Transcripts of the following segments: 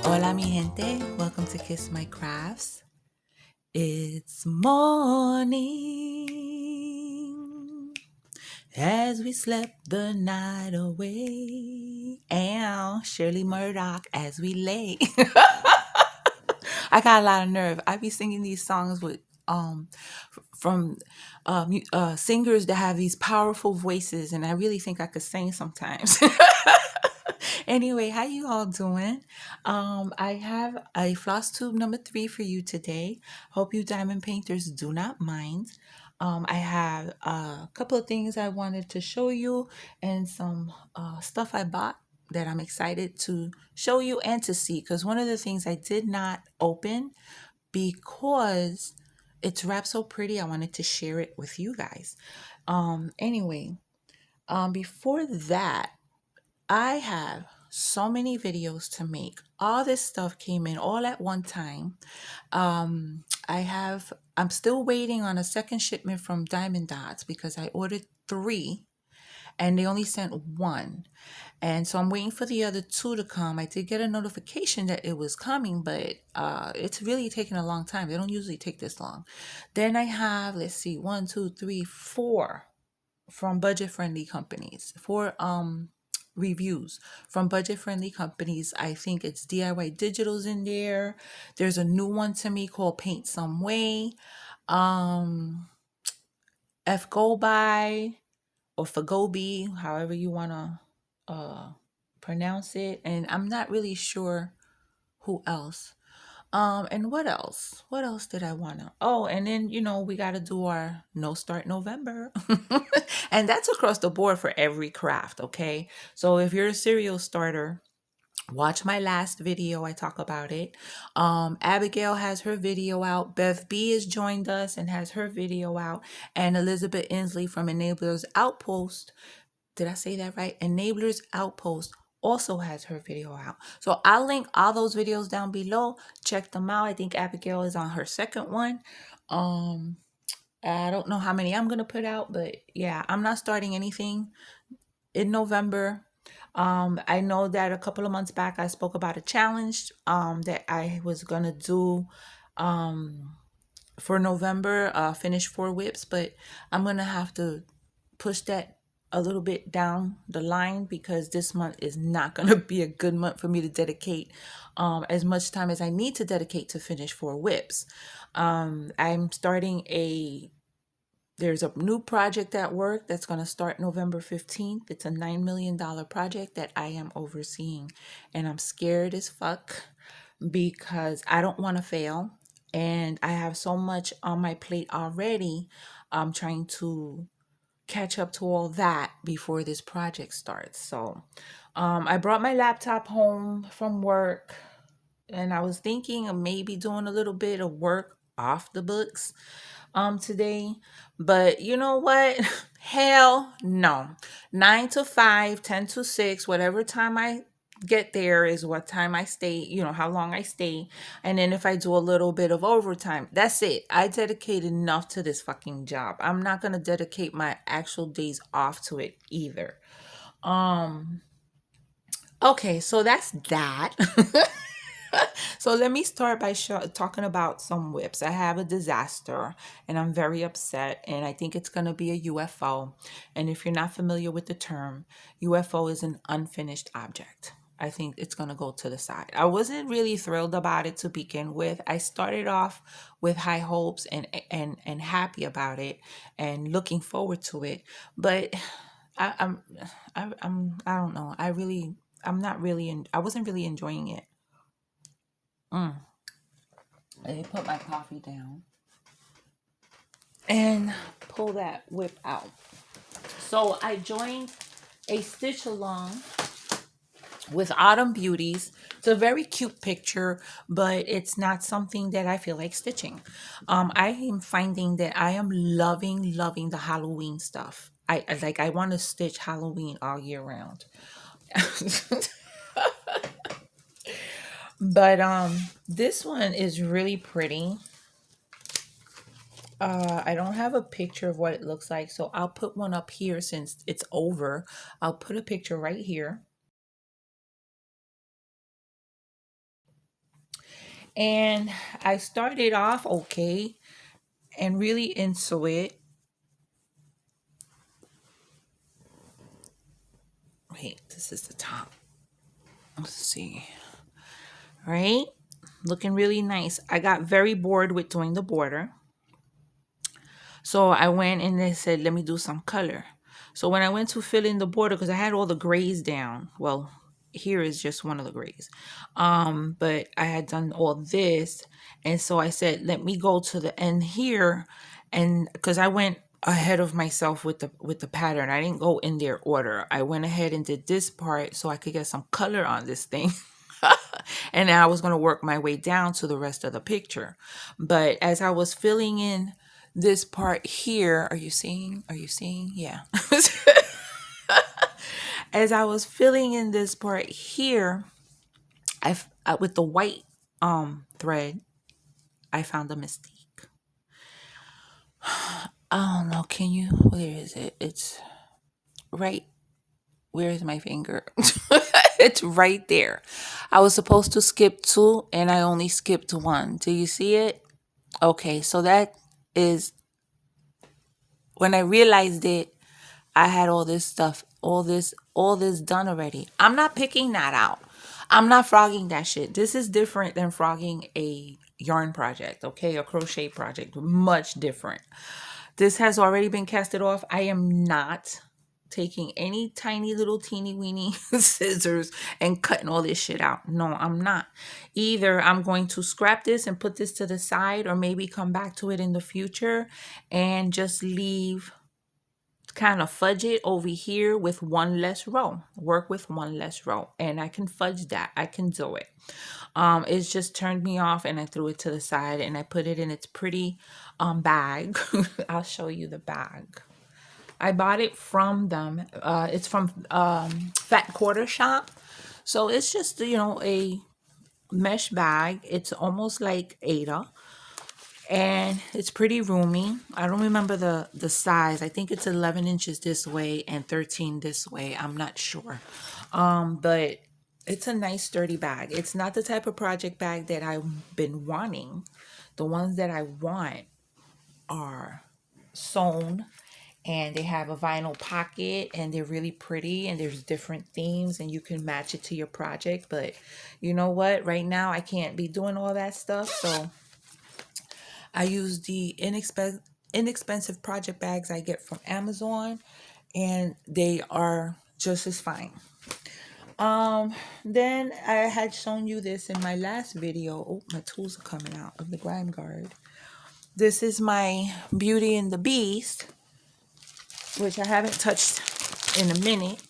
Hola mi gente, welcome to Kiss My Crafts. It's morning as we slept the night away, and Shirley Murdoch as we lay. I got a lot of nerve. I be singing these songs with from singers that have these powerful voices, and I really think I could sing sometimes. Anyway, how you all doing? I have a floss tube number 3 for you today. Hope you diamond painters do not mind. I have a couple of things I wanted to show you and some stuff I bought that I'm excited to show you and to see, because one of the things I did not open because it's wrapped so pretty, I wanted to share it with you guys. Anyway, before that, I have so many videos to make. All this stuff came in all at one time. I'm still waiting on a second shipment from Diamond Dotz because I ordered 3 and they only sent 1. And so I'm waiting for the other 2 to come. I did get a notification that it was coming, but it's really taking a long time. They don't usually take this long. Then I have, let's see, 1, 2, 3, 4 from budget-friendly companies. 4 reviews from budget-friendly companies. I think it's DIY Digital's in there. There's a new one to me called Paint Some Way. Um, F Go By or Fagobi, however you want to pronounce it. And I'm not really sure who else. And what else? What else did I want to? Oh, and then, we got to do our No Start November. And that's across the board for every craft, okay? So if you're a serial starter, watch my last video. I talk about it. Abigail has her video out. Bev Bee has joined us and has her video out. And Elizabeth Insley from Enablers Outpost, did I say that right? Enablers Outpost also has her video out. So I'll link all those videos down below. Check them out. I think Abigail is on her second one. I don't know how many I'm going to put out, but yeah, I'm not starting anything in November. I know that a couple of months back I spoke about a challenge that I was going to do for November, finish 4 whips, but I'm going to have to push that a little bit down the line because this month is not going to be a good month for me to dedicate as much time as I need to dedicate to finish 4 whips. I'm starting there's a new project at work that's going to start November 15th. It's a $9 million project that I am overseeing, and I'm scared as fuck because I don't want to fail. And I have so much on my plate already. I'm trying to catch up to all that before this project starts. So I brought my laptop home from work, and I was thinking of maybe doing a little bit of work off the books today. But you know what? Hell no. 9 to 5, 10 to 6, whatever time I get there is what time I stay, how long I stay. And then if I do a little bit of overtime, that's it. I dedicate enough to this fucking job. I'm not going to dedicate my actual days off to it either. Okay, so that's that. So let me start by talking about some whips. I have a disaster and I'm very upset, and I think it's going to be a UFO. And if you're not familiar with the term, UFO is an unfinished object. I think it's going to go to the side. I wasn't really thrilled about it to begin with. I started off with high hopes and happy about it and looking forward to it. But I don't know. I wasn't really enjoying it. I put my coffee down and pull that whip out. So I joined a stitch along with Autumn Beauties. It's a very cute picture, but it's not something that I feel like stitching. I am finding that I am loving the Halloween stuff. I want to stitch Halloween all year round. But this one is really pretty. I don't have a picture of what it looks like, so I'll put one up here since it's over. I'll put a picture right here. And I started off okay and really into it. Wait, this is the top. Let's see. Right? Looking really nice. I got very bored with doing the border. So I went and they said, let me do some color. So when I went to fill in the border, because I had all the grays down, well, here is just one of the grays. But I had done all this. And so I said, let me go to the end here. And because I went ahead of myself with the pattern. I didn't go in their order. I went ahead and did this part so I could get some color on this thing. And then I was going to work my way down to the rest of the picture. But as I was filling in this part here, are you seeing? Yeah. As I was filling in this part here, I with the white thread, I found a mistake. I don't know. Can you? Where is it? It's right. Where is my finger? It's right there. I was supposed to skip 2 and I only skipped 1. Do you see it? Okay, so that is when I realized it, I had all this stuff, all this done already. I'm not picking that out. I'm not frogging that shit. This is different than frogging a yarn project, okay? A crochet project. Much different. This has already been casted off. I am not taking any tiny little teeny weeny scissors and cutting all this shit out. No, I'm not. Either I'm going to scrap this and put this to the side, or maybe come back to it in the future and just leave, kind of fudge it over here with one less row. Work with one less row. And I can fudge that. I can do it. It's just turned me off, and I threw it to the side and I put it in its pretty bag. I'll show you the bag. I bought it from them. It's from Fat Quarter Shop. So it's just, a mesh bag. It's almost like Ada. And it's pretty roomy. I don't remember the size. I think it's 11 inches this way and 13 this way. I'm not sure. But it's a nice sturdy bag. It's not the type of project bag that I've been wanting. The ones that I want are sewn, and they have a vinyl pocket, and they're really pretty, and there's different themes, and you can match it to your project. But you know what? Right now, I can't be doing all that stuff. So I use the inexpensive project bags I get from Amazon, and they are just as fine. Then I had shown you this in my last video. Oh, my tools are coming out of the grime guard. This is my Beauty and the Beast, which I haven't touched in a minute.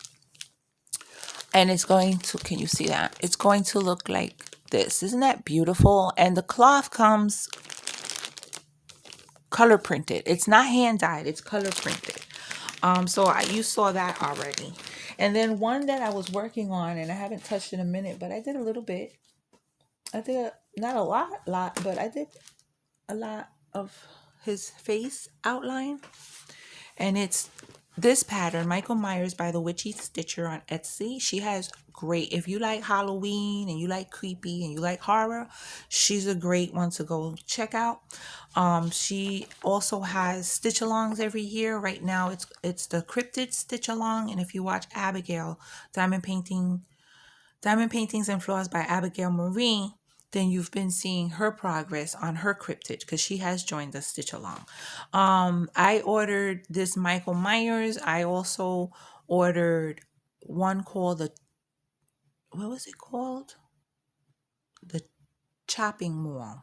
And it's going to, can you see that? It's going to look like this. Isn't that beautiful? And the cloth comes color printed. It's not hand dyed, it's color printed. So you saw that already. And then one that I was working on, and I haven't touched in a minute, but I did a little bit. I did not a lot, but I did a lot of his face outline. And it's this pattern, Michael Myers by the Witchy Stitcher on Etsy. She has great, if you like Halloween and you like creepy and you like horror, she's a great one to go check out. She also has stitch alongs every year. Right now it's the Cryptid stitch along, and if you watch Abigail, Diamond Paintings and Floss by Abigail Marie, then you've been seeing her progress on her Cryptid, because she has joined the stitch along. I ordered this Michael Myers. I also ordered one called what was it called? The Chopping Mall.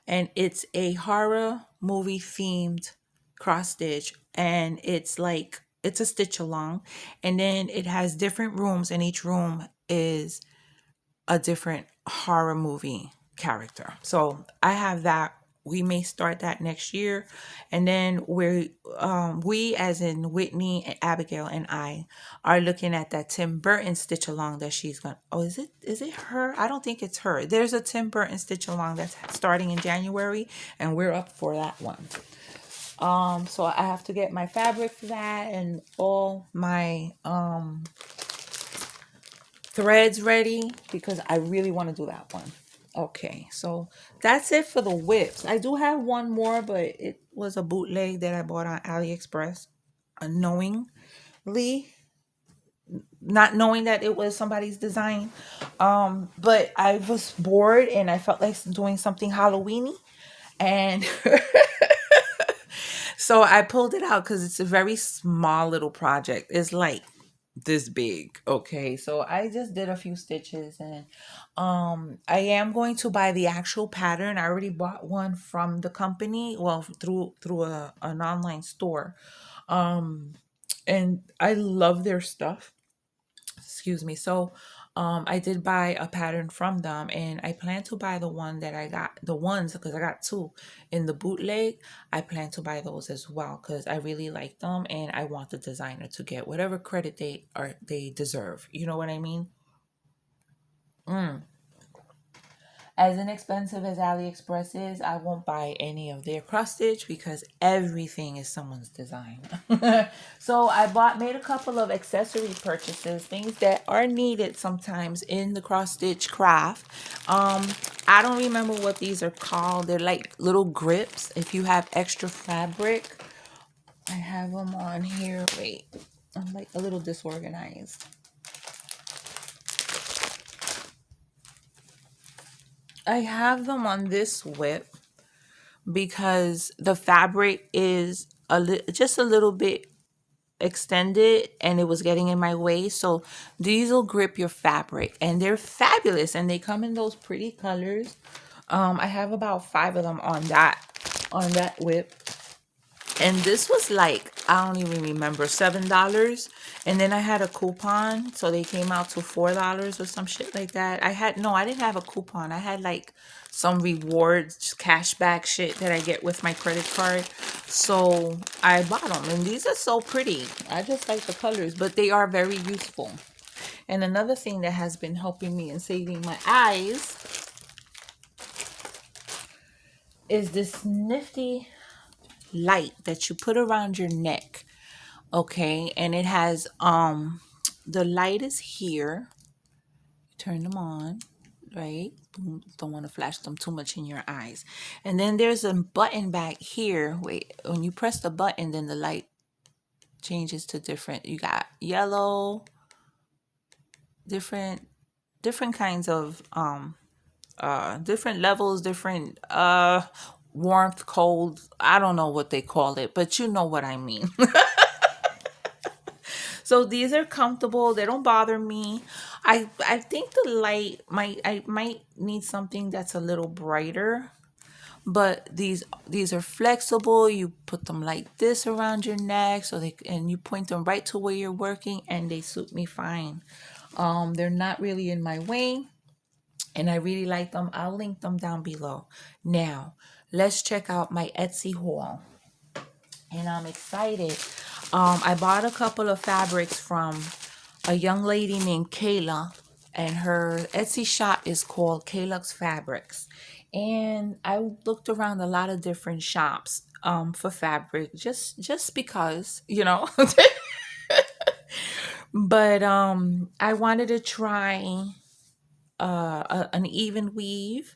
And it's a horror movie themed cross stitch, and it's a stitch along, and then it has different rooms, and each room is a different horror movie character. So I have that. We may start that next year. And then we as in Whitney and Abigail and I are looking at that Tim Burton stitch along that she's going. Oh, is it her? I don't think it's her. There's a Tim Burton stitch along that's starting in January, and we're up for that one. So I have to get my fabric for that and all my threads ready, because I really want to do that one. Okay, so that's it for the whips. I do have one more, but it was a bootleg that I bought on AliExpress unknowingly, not knowing that it was somebody's design. But I was bored and I felt like doing something Halloweeny, and so I pulled it out because it's a very small little project. It's like this big. Okay, so I just did a few stitches, and I am going to buy the actual pattern. I already bought one from the company, well, through an online store. um and I love their stuff. Excuse me. So I did buy a pattern from them, and I plan to buy the one that I got, the ones, because I got two in the bootleg. I plan to buy those as well because I really like them, and I want the designer to get whatever credit they deserve. You know what I mean? Mm. As inexpensive as AliExpress is, I won't buy any of their cross stitch because everything is someone's design. So I made a couple of accessory purchases, things that are needed sometimes in the cross stitch craft. I don't remember what these are called. They're like little grips. If you have extra fabric, I have them on here. Wait, I'm like a little disorganized. I have them on this whip because the fabric is just a little bit extended and it was getting in my way. So these will grip your fabric and they're fabulous, and they come in those pretty colors. I have about 5 of them on that whip. And this was like, I don't even remember, $7. And then I had a coupon, so they came out to $4 or some shit like that. I didn't have a coupon. I had like some rewards, cashback shit that I get with my credit card. So I bought them, and these are so pretty. I just like the colors, but they are very useful. And another thing that has been helping me and saving my eyes is this nifty light that you put around your neck. Okay, and it has the light is here. Turn them on, right? Don't want to flash them too much in your eyes. And then there's a button back here. Wait, when you press the button, then the light changes to different. You got yellow, different kinds of different levels, different warmth, cold. I don't know what they call it, but you know what I mean. So these are comfortable. They don't bother me. I think the light I might need something that's a little brighter. But these are flexible. You put them like this around your neck, and you point them right to where you're working, and they suit me fine. They're not really in my way, and I really like them. I'll link them down below. Now, let's check out my Etsy haul. And I'm excited. I bought a couple of fabrics from a young lady named Kayla, and her Etsy shop is called Kaylux Fabrics. And I looked around a lot of different shops for fabric, just because, you know. But I wanted to try an even weave,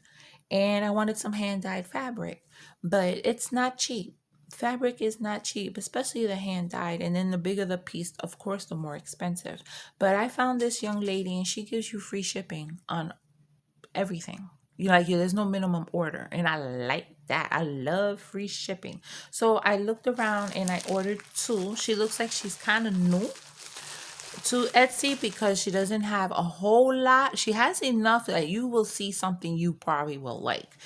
and I wanted some hand dyed fabric, but it's not cheap. Fabric is not cheap, especially the hand dyed. And then the bigger the piece, of course, the more expensive. But I found this young lady, and she gives you free shipping on everything. There's no minimum order, and I like that. I love free shipping. So I looked around and I ordered 2. She looks like she's kind of new to Etsy because she doesn't have a whole lot. She has enough that you will see something you probably will like.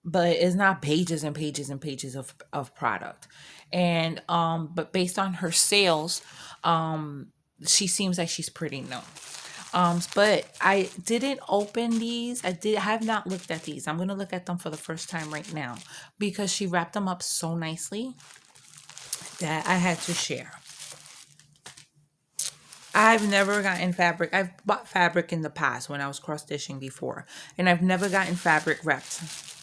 But it's not pages and pages and pages of product. And but based on her sales, she seems like she's pretty new. But I didn't open these. I have not looked at these. I'm gonna look at them for the first time right now because she wrapped them up so nicely that I had to share. I've never gotten fabric. I've bought fabric in the past when I was cross stitching before, and I've never gotten fabric wrapped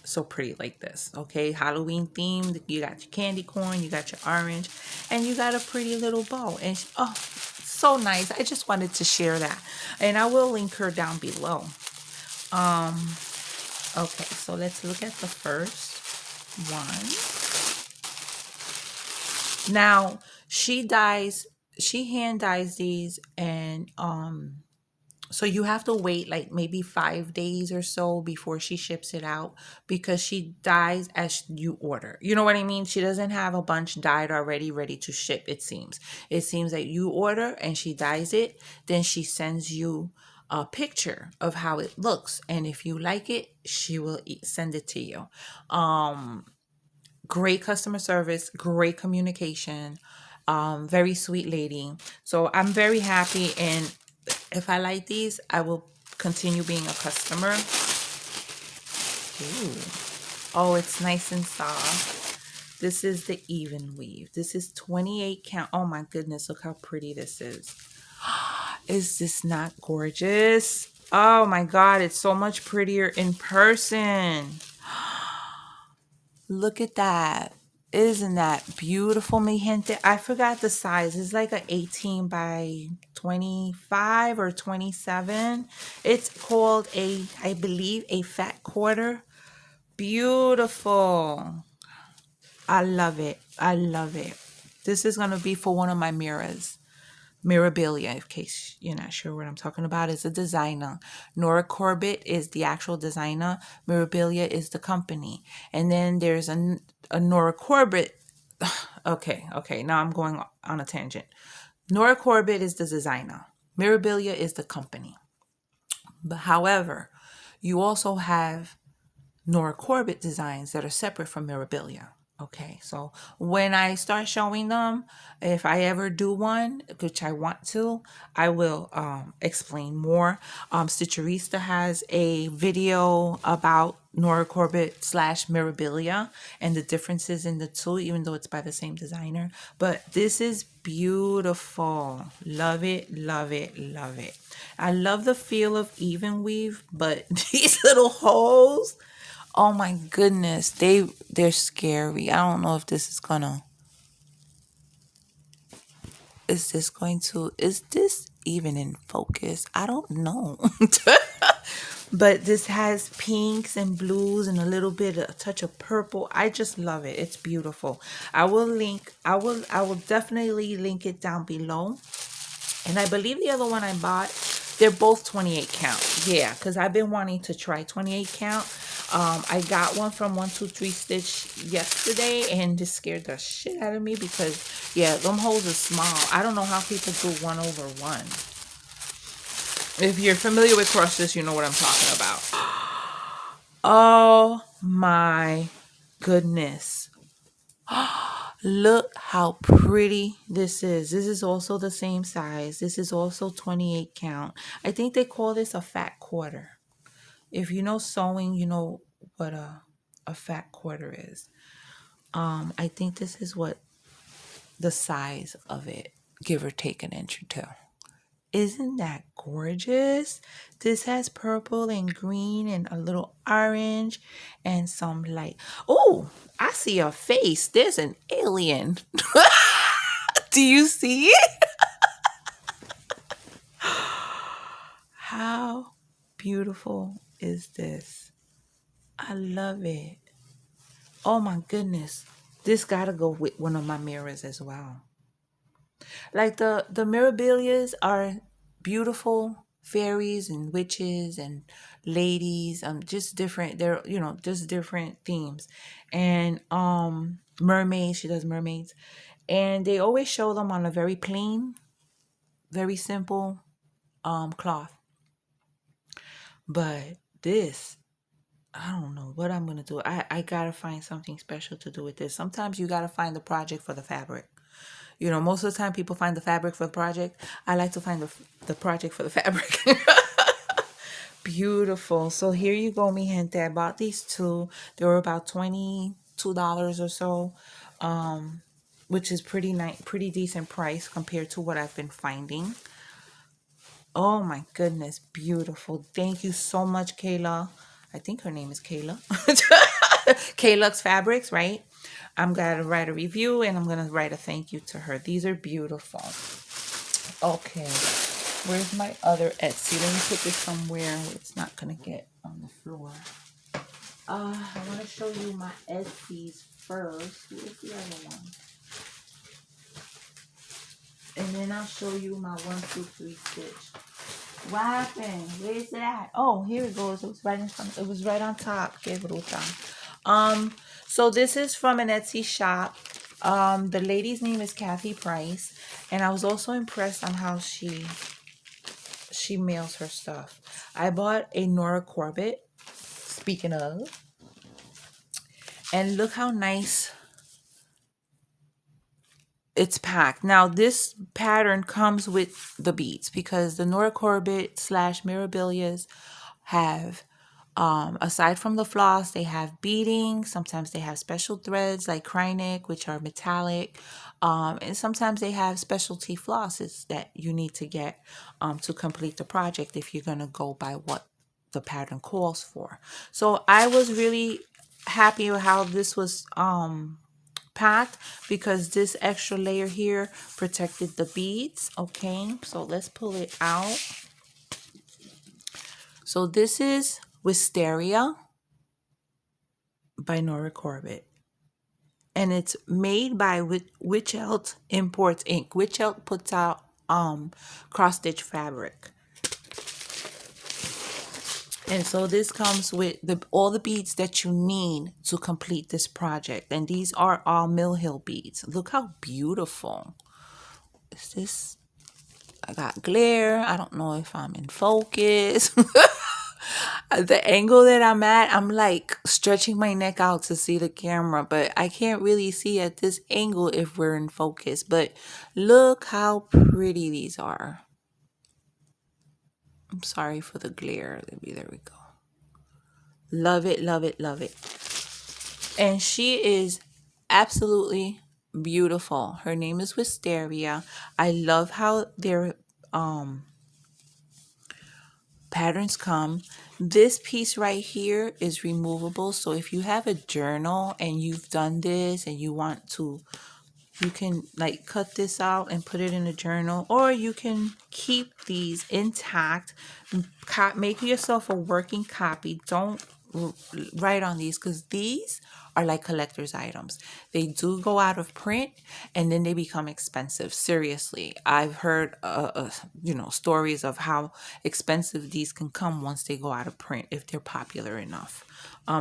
so pretty like this. Okay, Halloween themed. You got your candy corn, you got your orange, and you got a pretty little bow. And oh, so nice. I just wanted to share that, and I will link her down below. Okay, so let's look at the first one. Now, she hand dyes these, and so you have to wait like maybe 5 days or so before she ships it out, because she dyes as you order. You know what I mean? She doesn't have a bunch dyed already ready to ship, it seems. It seems that you order and she dyes it, then she sends you a picture of how it looks, and if you like it, she will send it to you. Great customer service, great communication, very sweet lady. So I'm very happy, and if I like these, I will continue being a customer. Ooh. Oh, it's nice and soft. This is the even weave. This is 28 count. Oh my goodness, look how pretty this is. Is this not gorgeous? Oh my God, it's so much prettier in person. Look at that. Isn't that beautiful, mi gente? I forgot the size. It's like an 18 by 25 or 27. It's called I believe, a fat quarter. Beautiful. I love it. I love it. This is going to be for one of my mirrors. Mirabilia, in case you're not sure what I'm talking about, is a designer. Nora Corbett is the actual designer. Mirabilia is the company. And then there's a Nora Corbett. Okay. Now I'm going on a tangent. Nora Corbett is the designer. Mirabilia is the company. But however, you also have Nora Corbett designs that are separate from Mirabilia. Okay, so when I start showing them, if I ever do one, which I want to, I will explain more. Stitcherista has a video about Nora Corbett / Mirabilia and the differences in the two, even though it's by the same designer. But this is beautiful. Love it, love it, love it. I love the feel of even weave, but these little holes, oh my goodness, they're scary. I don't know if this is gonna, is this even in focus? I don't know. But this has pinks and blues and a touch of purple. I just love it. It's beautiful. I will definitely link it down below. And I believe the other one I bought, they're both 28 count. Yeah, because I've been wanting to try 28 count. I got one from 123 Stitch yesterday, and this scared the shit out of me because, yeah, them holes are small. I don't know how people do 1/1. If you're familiar with cross stitch, you know what I'm talking about. Oh my goodness. Look how pretty this is. This is also the same size. This is also 28 count. I think they call this a fat quarter. If you know sewing, you know what a fat quarter is. I think this is what the size of it, give or take an inch or two. Isn't that gorgeous? This has purple and green and a little orange and some light. Oh, I see a face. There's an alien. Do you see it? How beautiful is this? I love it. Oh my goodness. This gotta go with one of my mirrors as well. Like the mirabilias are beautiful fairies and witches and ladies, just different, they're, just different themes. And mermaids, she does mermaids. And they always show them on a very plain, very simple cloth. But this, I don't know what I'm gonna do. I gotta find something special to do with this. Sometimes you gotta find the project for the fabric. Most of the time people find the fabric for the project. I like to find the project for the fabric. Beautiful. So here you go, mi gente. I bought these two. They were about $22 or so, which is pretty nice, pretty decent price compared to what I've been finding. Oh my goodness, beautiful. Thank you so much, Kayla. I think her name is Kayla. Kaylux Fabrics, right? I'm going to write a review and I'm going to write a thank you to her. These are beautiful. Okay. Where's my other Etsy? Let me put this somewhere where it's not going to get on the floor. I want to show you my Etsy's first. Where's the other one? And then I'll show you my 1, 2, 3 stitch. What happened? Where is it at? Oh, here it goes. It was right in front. It was right on top. Que bruta. So this is from an Etsy shop. The lady's name is Kathy Price, and I was also impressed on how she mails her stuff. I bought a Nora Corbett. Speaking of, and look how nice it's packed. Now this pattern comes with the beads because the Nora Corbett / Mirabilias have aside from the floss, they have beading. Sometimes they have special threads like Krynic, which are metallic. And sometimes they have specialty flosses that you need to get to complete the project if you're going to go by what the pattern calls for. So I was really happy with how this was packed because this extra layer here protected the beads. Okay, so let's pull it out. So this is Wisteria by Nora Corbett, and it's made by Witchelt Imports Inc. Witchelt puts out cross-stitch fabric, and so this comes with all the beads that you need to complete this project, and these are all Mill Hill beads. Look how beautiful is this. I got glare. I don't know if I'm in focus. The angle that I'm at, I'm like stretching my neck out to see the camera, but I can't really see at this angle if we're in focus. But look how pretty these are. I'm sorry for the glare. There we go. Love it, love it, love it. And she is absolutely beautiful. Her name is Wisteria. I love how their patterns come. This piece right here is removable, so if you have a journal and you've done this and you want to, you can like cut this out and put it in a journal, or you can keep these intact. Make yourself a working copy. Don't write on these because these are like collector's items. They do go out of print and then they become expensive. Seriously, I've heard stories of how expensive these can come once they go out of print if they're popular enough.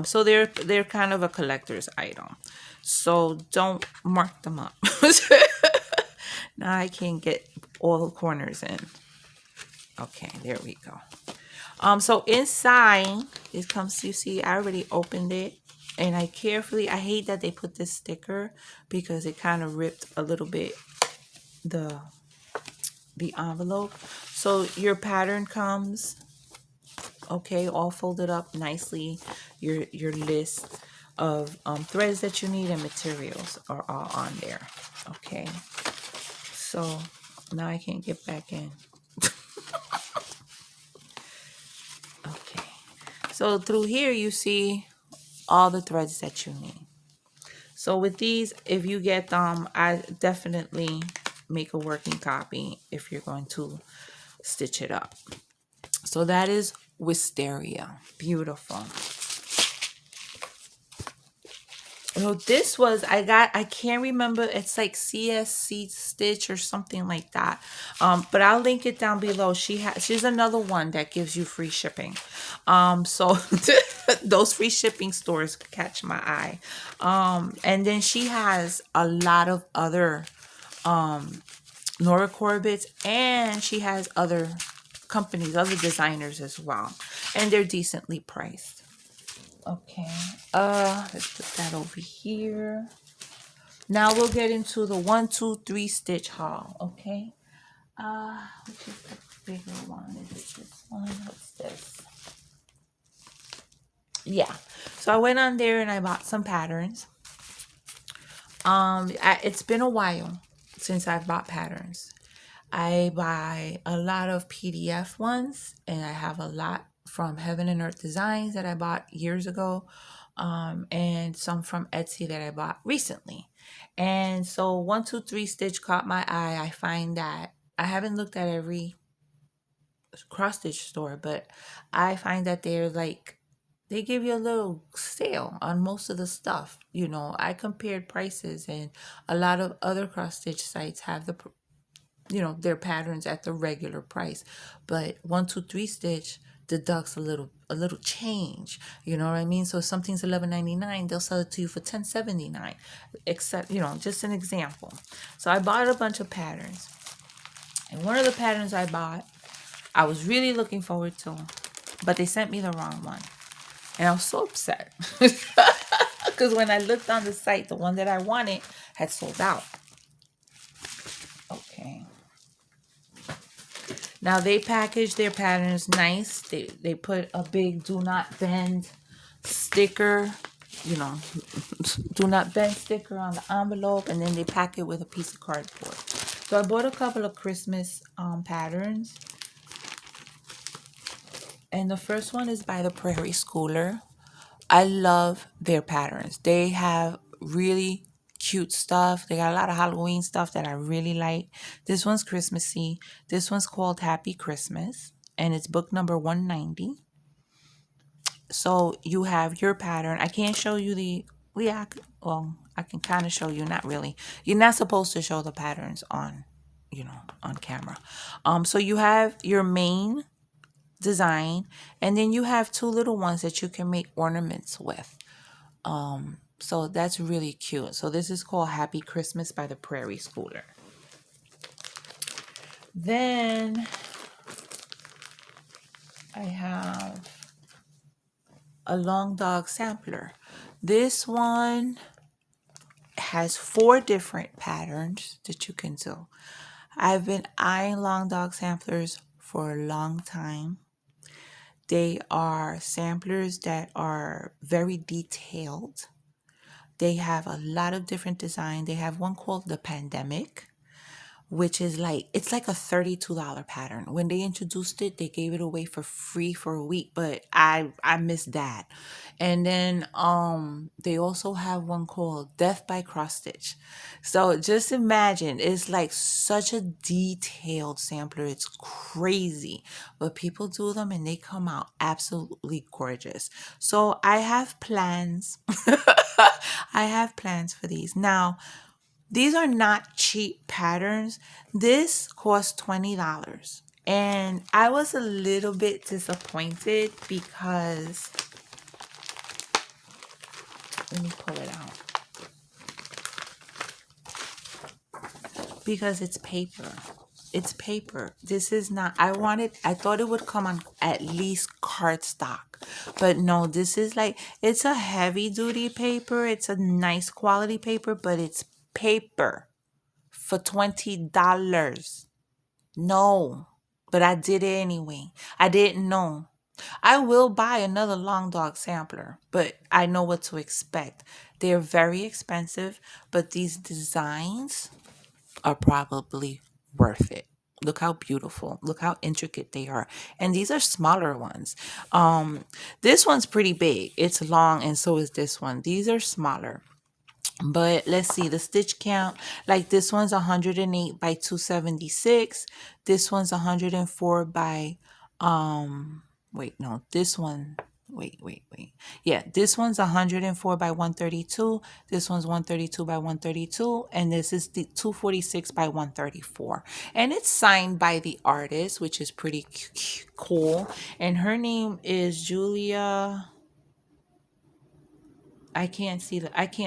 So they're kind of a collector's item. So don't mark them up. Now I can't get all the corners in. Okay, there we go. So inside it comes, you see, I already opened it, and I hate that they put this sticker because it kind of ripped a little bit the envelope. So your pattern comes, okay, all folded up nicely. Your list of threads that you need and materials are all on there. Okay, so now I can't get back in. Okay, so through here you see all the threads that you need. So with these, if you get them, I definitely make a working copy if you're going to stitch it up. So that is Wisteria. Beautiful. So this was, I can't remember, it's like CSC Stitch or something like that. But I'll link it down below. She's another one that gives you free shipping. So those free shipping stores catch my eye. And then she has a lot of other Nora Corbett's, and she has other companies, other designers as well. And they're decently priced. Okay, let's put that over here. Now we'll get into the 1, 2, 3 stitch haul. Okay, which is the bigger one? Is it this one? What's this? Yeah, so I went on there and I bought some patterns. It's been a while since I've bought patterns. I buy a lot of PDF ones, and I have a lot from Heaven and Earth Designs that I bought years ago, and some from Etsy that I bought recently. And so 1, 2, 3 stitch caught my eye. I find that I haven't looked at every cross stitch store, but I find that they're like they give you a little sale on most of the stuff. You know, I compared prices, and a lot of other cross stitch sites have their patterns at the regular price, but 123 stitch deducts a little change. You know what I mean? So if something's 11.99, they'll sell it to you for 10.79. Except, just an example. So I bought a bunch of patterns, and one of the patterns I bought, I was really looking forward to, but they sent me the wrong one. And I was so upset because when I looked on the site, the one that I wanted had sold out. Okay. Now they package their patterns nice. They put a big do not bend sticker, do not bend sticker on the envelope, and then they pack it with a piece of cardboard. So I bought a couple of Christmas patterns. And the first one is by the Prairie Schooler. I love their patterns. They have really cute stuff. They got a lot of Halloween stuff that I really like. This one's Christmassy. This one's called Happy Christmas, and it's book number 190. So you have your pattern. I can't show you I can kind of show you, not really. You're not supposed to show the patterns on camera. So you have your main design, and then you have two little ones that you can make ornaments with. So that's really cute. So this is called Happy Christmas by the Prairie Schooler. Then I have a long dog sampler. This one has 4 different patterns that you can do. I've been eyeing long dog samplers for a long time. They are samplers that are very detailed. They have a lot of different designs. They have one called the Pandemic, which is it's like a $32 pattern. When they introduced it, they gave it away for free for a week, but I missed that. And then they also have one called Death by Cross Stitch. So just imagine, it's like such a detailed sampler. It's crazy, but people do them and they come out absolutely gorgeous. So I have plans. I have plans for these. Now, these are not cheap patterns. This cost $20. And I was a little bit disappointed because, let me pull it out. Because it's paper. It's paper. This is not, I thought it would come on at least cardstock. But no, this is it's a heavy duty paper. It's a nice quality paper, but it's paper for $20. No, but I did it anyway. I didn't know. I will buy another long dog sampler, but I know what to expect. They're very expensive, but these designs are probably worth it. Look how beautiful, look how intricate they are. And these are smaller ones. This one's pretty big. It's long, and so is this one. These are smaller. But let's see the stitch count. Like this one's 108 by 276. This one's 104 by this one, yeah, this one's 104 by 132. This one's 132 by 132, and this is the 246 by 134. And it's signed by the artist, which is pretty cool. And her name is Julia. I can't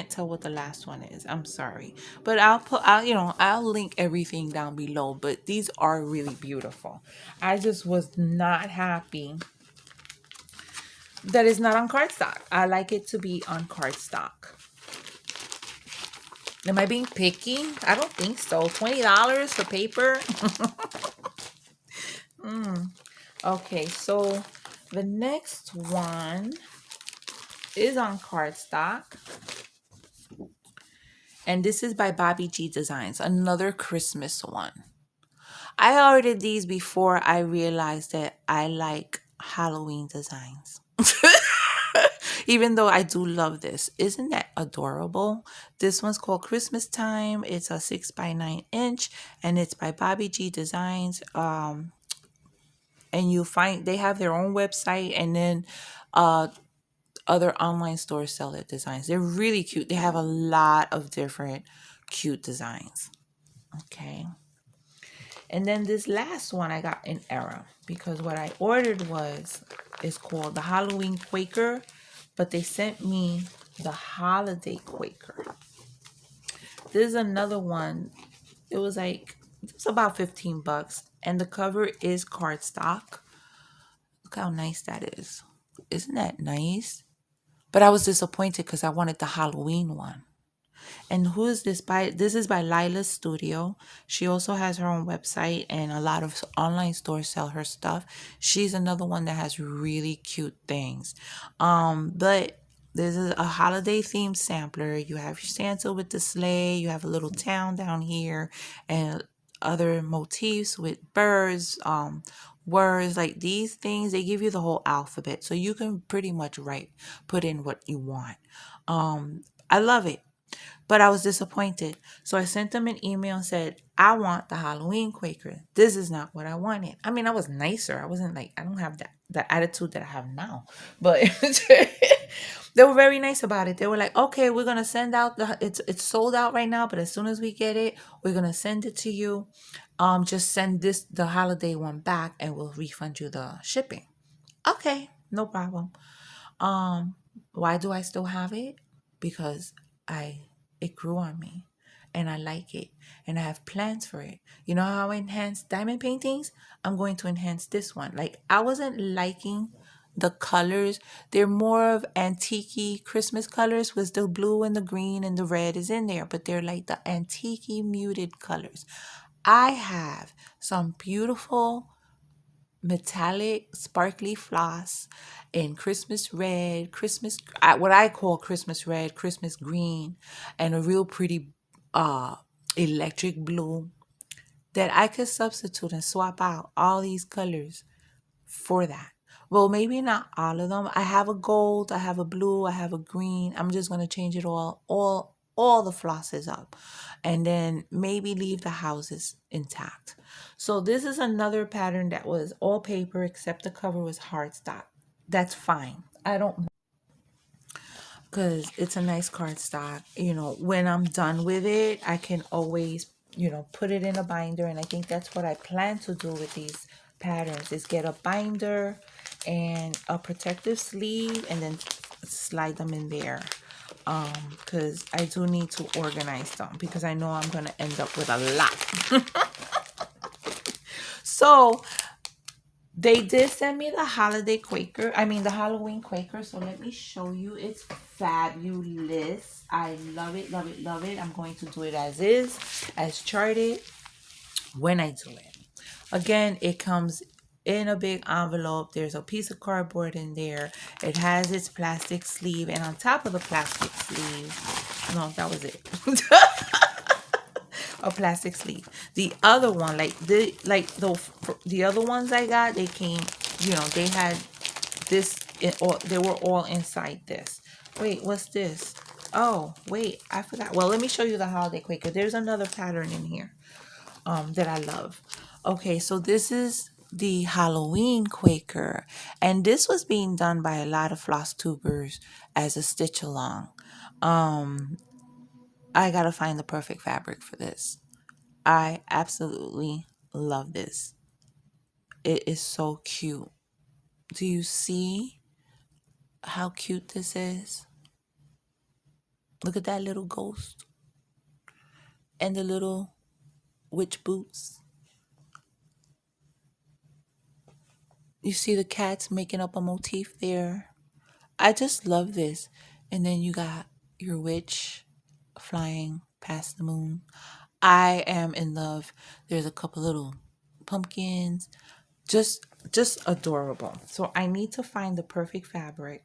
tell what the last one is. I'm sorry. But I'll link everything down below. But these are really beautiful. I just was not happy that it's not on cardstock. I like it to be on cardstock. Am I being picky? I don't think so. $20 for paper? Okay, so the next one is on cardstock, and this is by Bobby G Designs, another Christmas one. I ordered these before I realized that I like Halloween designs. Even though I do love this. Isn't that adorable? This one's called Christmas Time. It's a 6x9 inch, and it's by Bobby G Designs. And they have their own website, and then other online stores sell their designs. They're really cute. They have a lot of different cute designs. Okay. And then this last one I got in error because what I ordered is called the Halloween Quaker, but they sent me the Holiday Quaker. This is another one. It's about $15, and the cover is cardstock. Look how nice that is. Isn't that nice? But I was disappointed because I wanted the Halloween one. And who is this by? This is by Lila's Studio. She also has her own website, and a lot of online stores sell her stuff. She's another one that has really cute things. But this is a holiday themed sampler. You have Santa with the sleigh. You have a little town down here, and other motifs with birds, words like these things. They give you the whole alphabet, so you can pretty much put in what you want. I love it. But I was disappointed. So I sent them an email and said, I want the Halloween Quaker. This is not what I wanted. I mean, I was nicer. I wasn't like, I don't have that attitude that I have now. But they were very nice about it. They were like, okay, we're going to send out it's sold out right now, but as soon as we get it, we're going to send it to you. Just send the holiday one back and we'll refund you the shipping. Okay, no problem. Why do I still have it? Because it grew on me and I like it and I have plans for it. You know how I enhance diamond paintings? I'm going to enhance this one. Like, I wasn't liking the colors. They're more of antique Christmas colors with the blue and the green and the red is in there, but they're like the antique muted colors. I have some beautiful metallic sparkly floss in Christmas red, what I call Christmas red, Christmas green, and a real pretty electric blue that I could substitute and swap out all these colors for that. Well, maybe not all of them. I have a gold, I have a blue, I have a green. I'm just going to change it all the flosses up, and then maybe leave the houses intact. So this is another pattern that was all paper except the cover was hardstock. That's fine. I don't, because it's a nice cardstock. When I'm done with it, I can always, put it in a binder. And I think that's what I plan to do with these patterns is get a binder and a protective sleeve and then slide them in there. Because I do need to organize them because I know I'm going to end up with a lot. So they did send me the the Halloween Quaker. So let me show you. It's fabulous. I love it, love it, love it. I'm going to do it as is, as charted when I do it. Again, it comes in a big envelope. There's a piece of cardboard in there. It has its plastic sleeve, and on top of the plastic sleeve, no, that was it. A plastic sleeve. The other one, the other ones I got, they came, they had this, they were all inside this. Wait, what's this? Oh, wait, I forgot. Well, let me show you the Holiday Quaker. There's another pattern in here that I love. Okay, so this is the Halloween Quaker, and this was being done by a lot of floss tubers as a stitch along. I gotta find the perfect fabric for this. I absolutely love this. It is so cute. Do you see how cute this is? Look at that little ghost and the little witch boots. You see the cats making up a motif there. I just love this. And then you got your witch flying past the moon. I am in love. There's a couple little pumpkins. Just adorable. So I need to find the perfect fabric.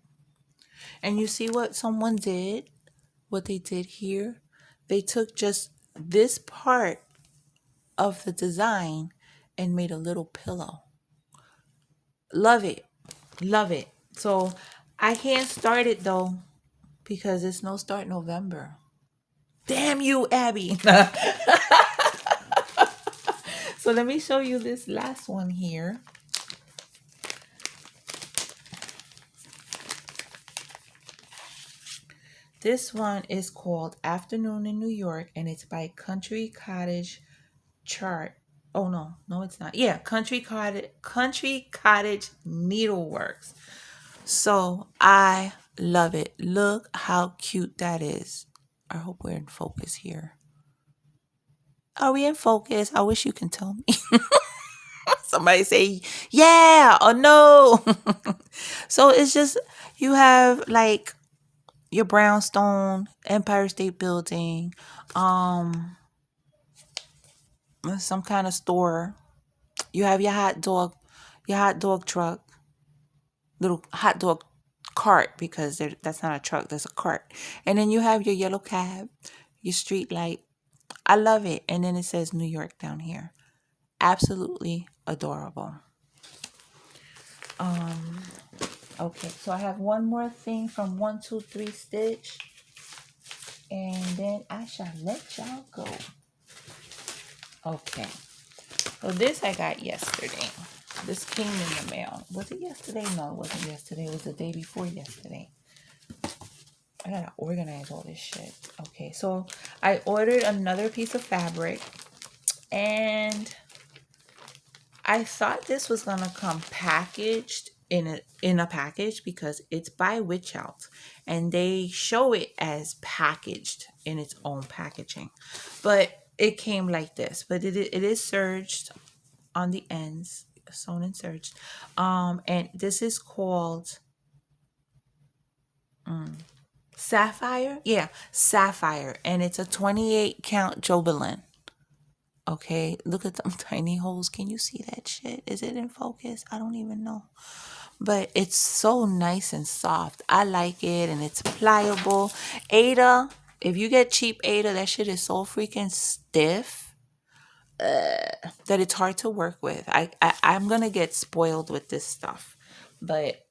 And you see what someone did? What they did here? They took just this part of the design and made a little pillow. Love it. Love it. So I can't start it though because it's no start November. Damn you, Abby. So let me show you this last one here. This one is called Afternoon in New York, and it's by Country Cottage Chart. Oh no, it's not. Yeah, Country Cottage Needleworks. So I love it. Look how cute that is. I hope we're in focus here. Are we in focus? I wish you can tell me. Somebody say yeah or no. So it's just, you have like your brownstone, Empire State Building, some kind of store. You have your hot dog truck, little hot dog cart, because that's not a truck, that's a cart. And then you have your yellow cab, your street light. I love it. And then it says New York down here. Absolutely adorable. Okay, so I have one more thing from 123 Stitch, and then I shall let y'all go. Okay, so this I got yesterday. This came in the mail. Was it yesterday? No, it wasn't yesterday. It was the day before yesterday. I gotta organize all this shit. Okay, so I ordered another piece of fabric, and I thought this was gonna come packaged in a package, because it's by Witch Out, and they show it as packaged in its own packaging, but it came like this. But it is serged on the ends, sewn and serged. And this is called Sapphire. Yeah, Sapphire, and it's a 28 count Jobelin. Okay, look at them tiny holes. Can you see that shit? Is it in focus? I don't even know. But it's so nice and soft. I like it, and it's pliable. Aida, if you get cheap Aida, that shit is so freaking stiff that it's hard to work with. I'm going to get spoiled with this stuff. But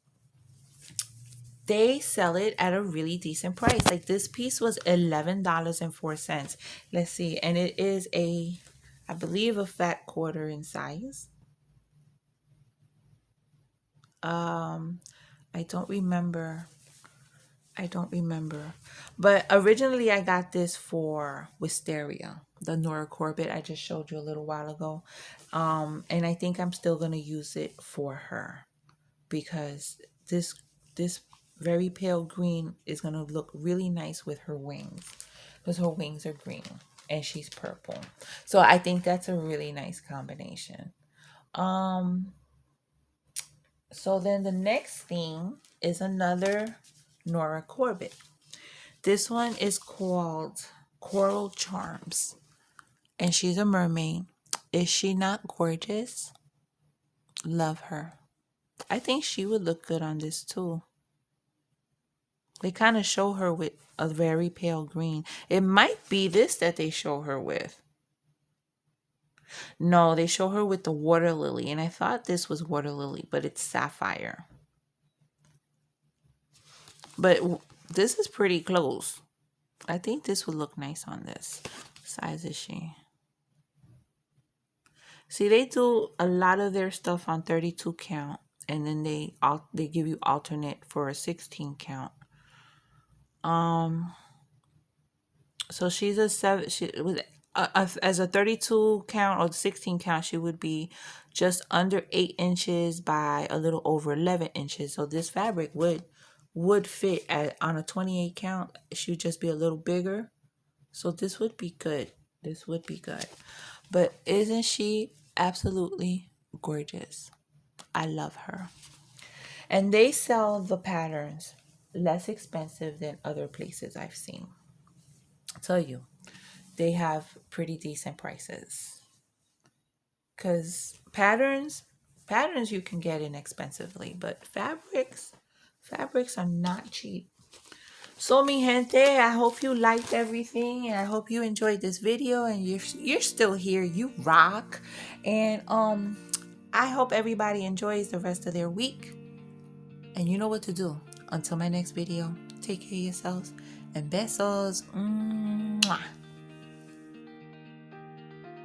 they sell it at a really decent price. Like, this piece was $11.04. Let's see. And it is I believe a fat quarter in size. I don't remember. But originally I got this for Wisteria, the Nora Corbett I just showed you a little while ago. And I think I'm still gonna use it for her, because this very pale green is gonna look really nice with her wings, because her wings are green and she's purple. So I think that's a really nice combination. So then the next thing is another Nora Corbett. This one is called Coral Charms, and she's a mermaid. Is she not gorgeous? Love her. I think she would look good on this too. They kind of show her with a very pale green. It might be this that they show her with. No, they show her with the water lily, and I thought this was water lily, but it's sapphire. But this is pretty close. I think this would look nice on this. What size is she? See, they do a lot of their stuff on 32 count, and then they give you alternate for a 16 count. So she's a 7. She was as a 32 count or 16 count, she would be just under 8 inches by a little over 11 inches. So this fabric would fit on a 28 count. She would just be a little bigger. So this would be good. But isn't she absolutely gorgeous? I love her. And they sell the patterns less expensive than other places I've seen. I'll tell you, they have pretty decent prices. Because patterns you can get inexpensively, but fabrics are not cheap. So mi gente, I hope you liked everything, and I hope you enjoyed this video, and you're still here. You rock. And I hope everybody enjoys the rest of their week. And you know what to do. Until my next video, take care of yourselves, and besos. Mwah.